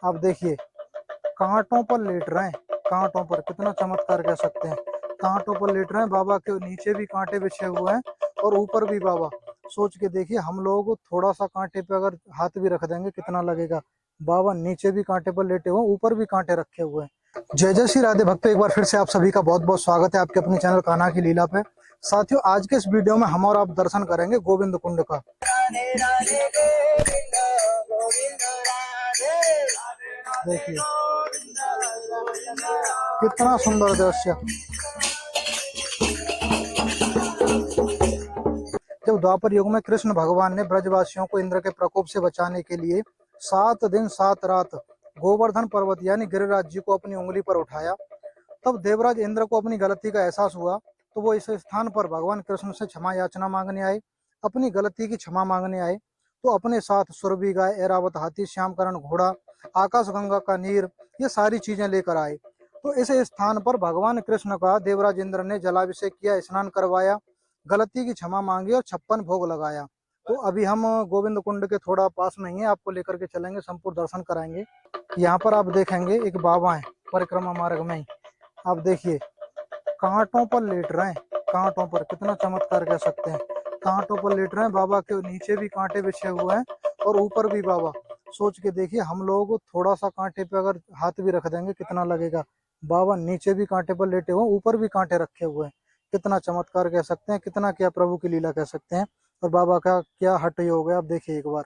आप देखिए कांटों पर लेट रहे हैं, कांटों पर, कितना चमत्कार कह सकते हैं। कांटों पर लेट रहे हैं, बाबा के नीचे भी कांटे बिछे हुए हैं और ऊपर भी बाबा। सोच के देखिए, हम लोग थोड़ा सा कांटे पे अगर हाथ भी रख देंगे कितना लगेगा। बाबा नीचे भी कांटे पर लेटे हुए, ऊपर भी कांटे रखे हुए हैं। जय जय श्री राधे भक्तों, एक बार फिर से आप सभी का बहुत बहुत स्वागत है आपके अपने चैनल कान्हा की लीला पे। साथियों, आज के इस वीडियो में हम और आप दर्शन करेंगे गोविंद कुंड का। देखिए कितना सुंदर दृश्य। जब द्वापर युग में कृष्ण भगवान ने ब्रजवासियों को इंद्र के प्रकोप से बचाने के लिए 7 दिन 7 रात गोवर्धन पर्वत यानी गिरिराज जी को अपनी उंगली पर उठाया, तब देवराज इंद्र को अपनी गलती का एहसास हुआ, तो वो इस स्थान पर भगवान कृष्ण से क्षमा याचना मांगने आए, अपनी गलती की क्षमा मांगने आए। तो अपने साथ सुरभि गाय, ऐरावत हाथी, श्यामकरण घोड़ा, आकाश गंगा का नीर, ये सारी चीजें लेकर आए। तो इस स्थान पर भगवान कृष्ण का देवराज इंद्र ने जलाभिषेक किया, स्नान करवाया, गलती की क्षमा मांगी और 56 भोग लगाया। तो अभी हम गोविंद कुंड के थोड़ा पास में ही है, आपको लेकर के चलेंगे, संपूर्ण दर्शन कराएंगे। यहाँ पर आप देखेंगे एक बाबा है परिक्रमा मार्ग में ही। आप देखिए कांटों पर लेट रहे हैं, कांटों पर, कितना चमत्कार कह सकते हैं। कांटों पर लेट रहे हैं, बाबा के नीचे भी कांटे बिछे हुए हैं और ऊपर भी बाबा। सोच के देखिए, हम लोग थोड़ा सा कांटे पे अगर हाथ भी रख देंगे कितना लगेगा। बाबा नीचे भी कांटे पर लेटे हुए, ऊपर भी कांटे रखे हुए हैं। कितना चमत्कार कह सकते हैं, कितना क्या प्रभु की लीला कह सकते हैं। और बाबा का क्या हट योग है, आप देखिए एक बार,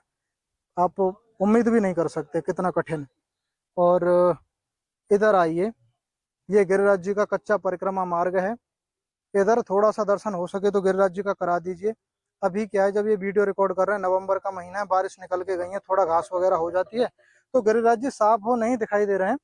आप उम्मीद भी नहीं कर सकते कितना कठिन। और इधर आइए, ये गिरिराज जी का कच्चा परिक्रमा मार्ग है। इधर थोड़ा सा दर्शन हो सके तो गिरिराज जी का करा दीजिए। अभी क्या है, जब ये वीडियो रिकॉर्ड कर रहे हैं, नवंबर का महीना है, बारिश निकल के गई है, थोड़ा घास वगैरह हो जाती है, तो गिरिराज जी साफ हो नहीं दिखाई दे रहे हैं।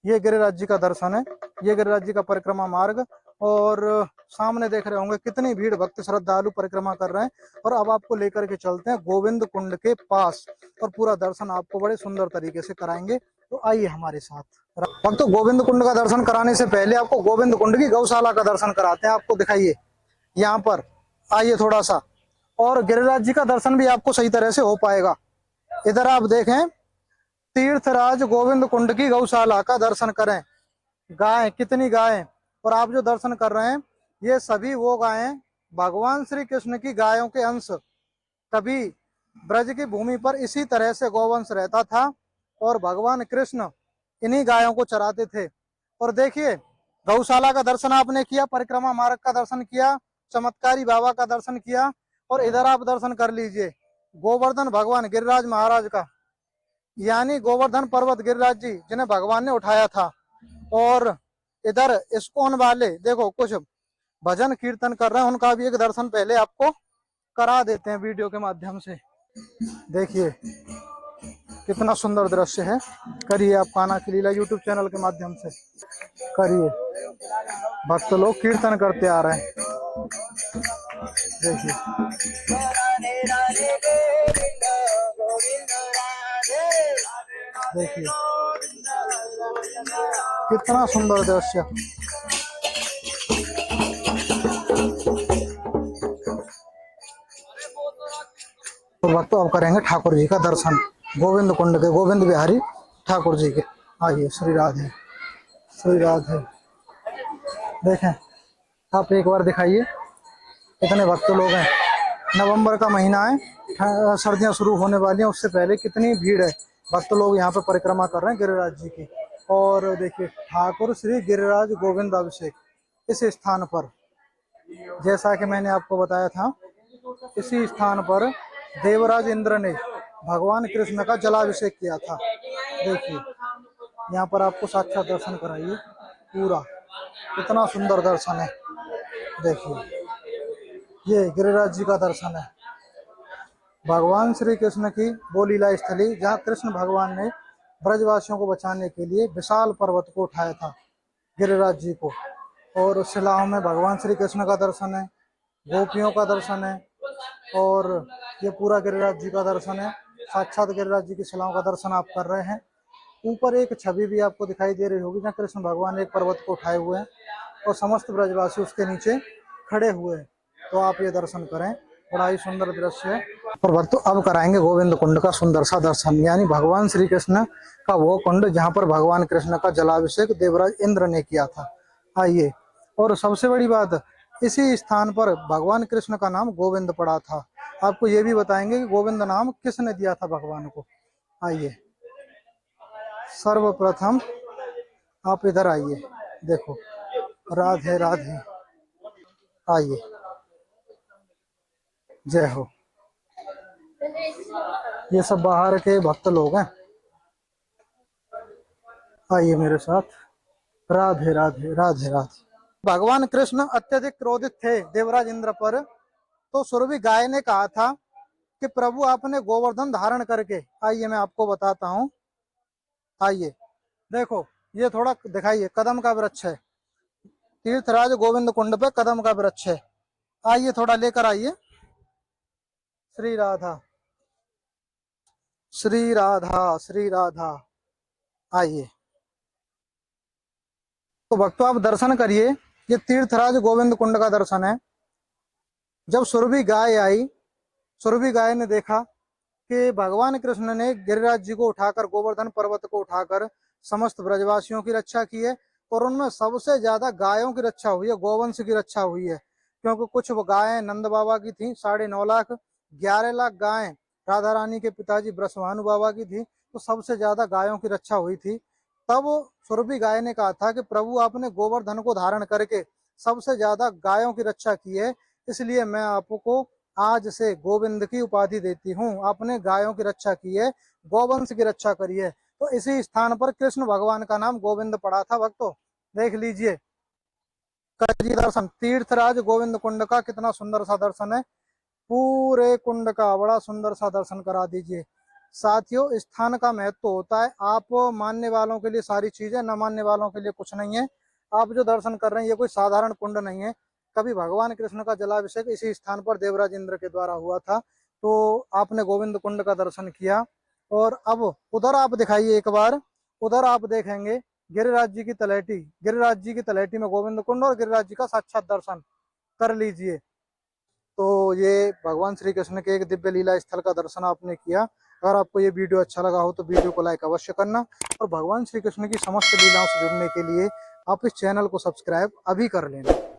ये गिरिराज जी का दर्शन है, ये गिरिराज जी का परिक्रमा मार्ग। और सामने देख रहे होंगे कितनी भीड़, भक्त श्रद्धालु परिक्रमा कर रहे हैं। और अब आपको लेकर के चलते हैं गोविंद कुंड के पास, और पूरा दर्शन आपको बड़े सुंदर तरीके से कराएंगे। तो आइए हमारे साथ। भक्तों, गोविंद कुंड का दर्शन कराने से पहले आपको गोविंद कुंड की गौशाला का दर्शन कराते हैं। आपको दिखाइए, यहाँ पर आइए थोड़ा सा, और गिरिराज जी का दर्शन भी आपको सही तरह से हो पाएगा। इधर आप देखें, तीर्थराज गोविंद कुंड की गौशाला का दर्शन करें। गाय, कितनी गाय, और आप जो दर्शन कर रहे हैं ये सभी वो गायें भगवान श्री कृष्ण की गायों के अंश। कभी ब्रज की भूमि पर इसी तरह से गौवंश रहता था और भगवान कृष्ण इन्हीं गायों को चराते थे। और देखिए, गौशाला का दर्शन आपने किया, परिक्रमा मार्ग का दर्शन किया, चमत्कारी बाबा का दर्शन किया, और इधर आप दर्शन कर लीजिए गोवर्धन भगवान गिरिराज महाराज का, यानी गोवर्धन पर्वत गिरिराज जी जिन्हें भगवान ने उठाया था। और इधर इस्कॉन वाले देखो कुछ भजन कीर्तन कर रहे हैं, उनका भी एक दर्शन पहले आपको करा देते हैं वीडियो के माध्यम से। देखिए कितना सुंदर दृश्य है। करिए आप कान्हा की लीला यूट्यूब चैनल के माध्यम से करिए, भक्त लोग कीर्तन करते आ रहे हैं। देखिए देखिए कितना सुंदर दृश्य। तो भक्तों, अब करेंगे ठाकुर जी का दर्शन, गोविंद कुंड के गोविंद बिहारी ठाकुर जी के। आइए, श्री राधे, श्री राधे। देखें आप एक बार दिखाइए, इतने भक्त लोग हैं, नवंबर का महीना है, सर्दियां शुरू होने वाली हैं, उससे पहले कितनी भीड़ है। भक्त लोग यहाँ पे परिक्रमा कर रहे हैं गिरिराज जी की। और देखिए, ठाकुर श्री गिरिराज गोविंद अभिषेक इस स्थान पर, जैसा कि मैंने आपको बताया था, इसी स्थान पर देवराज इंद्र ने भगवान कृष्ण का जलाभिषेक किया था। देखिए यहाँ पर आपको साक्षात दर्शन कराइए, पूरा इतना सुंदर दर्शन है। देखिए ये गिरिराज जी का दर्शन है, भगवान श्री कृष्ण की वो लीला स्थली जहाँ कृष्ण भगवान ने ब्रजवासियों को बचाने के लिए विशाल पर्वत को उठाया था, गिरिराज जी को। और उस शिलाओं में भगवान श्री कृष्ण का दर्शन है, गोपियों का दर्शन है, और ये पूरा गिरिराज जी का दर्शन है। साक्षात गिरिराज जी की शिलाओं का दर्शन आप कर रहे हैं। ऊपर एक छवि भी आपको दिखाई दे रही होगी जहाँ कृष्ण भगवान एक पर्वत को उठाए हुए हैं और समस्त ब्रजवासी उसके नीचे खड़े हुए हैं। तो आप ये दर्शन करें, बड़ा ही सुंदर दृश्य है। और भक्तों अब कराएंगे गोविंद कुंड का सुंदर सा दर्शन, यानी भगवान श्री कृष्ण का वो कुंड जहाँ पर भगवान कृष्ण का जलाभिषेक देवराज इंद्र ने किया था। आइए, और सबसे बड़ी बात, इसी स्थान पर भगवान कृष्ण का नाम गोविंद पड़ा था। आपको ये भी बताएंगे कि गोविंद नाम किसने दिया था भगवान को। आइए, सर्वप्रथम आप इधर आइए, देखो, राधे राधे। आइए, जय हो। ये सब बाहर के भक्त लोग हैं। आइए मेरे साथ, राधे राधे राधे राधे। भगवान कृष्ण अत्यधिक क्रोधित थे देवराज इंद्र पर, तो सुरभि गाय ने कहा था कि प्रभु आपने गोवर्धन धारण करके, आइए मैं आपको बताता हूँ। आइए देखो, ये थोड़ा दिखाइए, कदम का वृक्ष है, तीर्थराज गोविंद कुंड पे कदम का वृक्ष है। आइए थोड़ा लेकर आइए। श्री राधा श्री राधा श्री राधा। आइए, तो भक्तों आप दर्शन करिए, ये तीर्थराज गोविंद कुंड का दर्शन है। जब सुरभि गाय आई, सुरभि गाय ने देखा कि भगवान कृष्ण ने गिरिराज जी को उठाकर, गोवर्धन पर्वत को उठाकर समस्त ब्रजवासियों की रक्षा की है, और उनमें सबसे ज्यादा गायों की रक्षा हुई है, गोवंश की रक्षा हुई है। क्योंकि कुछ गायें नंद बाबा की थी, 9.5 लाख, 11 लाख गायें राधा रानी के पिताजी ब्रसभानु बाबा की थी, तो सबसे ज्यादा गायों की रक्षा हुई थी। तब सुरभि गाय ने कहा था कि प्रभु आपने गोवर्धन को धारण करके सबसे ज्यादा गायों की रक्षा की है, इसलिए मैं आपको आज से गोविंद की उपाधि देती हूँ। आपने गायों की रक्षा की है, गोवंश की रक्षा करी है, तो इसी स्थान पर कृष्ण भगवान का नाम गोविंद पड़ा था। भक्तों देख लीजिए, कजी दर्शन, तीर्थराज गोविंद कुंड का कितना सुंदर सा दर्शन है। पूरे कुंड का बड़ा सुंदर सा दर्शन करा दीजिए। साथियों, स्थान का महत्व तो होता है, आप मानने वालों के लिए सारी चीजें, न मानने वालों के लिए कुछ नहीं है। आप जो दर्शन कर रहे हैं ये कोई साधारण कुंड नहीं है। कभी भगवान कृष्ण का जलाभिषेक इसी स्थान पर देवराज इंद्र के द्वारा हुआ था। तो आपने गोविंद कुंड का दर्शन किया, और अब उधर आप दिखाइए एक बार, उधर आप देखेंगे गिरिराज जी की तलहटी, गिरिराज जी की तलहटी में गोविंद कुंड और गिरिराज जी का साक्षात दर्शन कर लीजिए। तो ये भगवान श्री कृष्ण के एक दिव्य लीला स्थल का दर्शन आपने किया। अगर आपको ये वीडियो अच्छा लगा हो तो वीडियो को लाइक अवश्य करना, और भगवान श्री कृष्ण की समस्त लीलाओं से जुड़ने के लिए आप इस चैनल को सब्सक्राइब अभी कर लेना।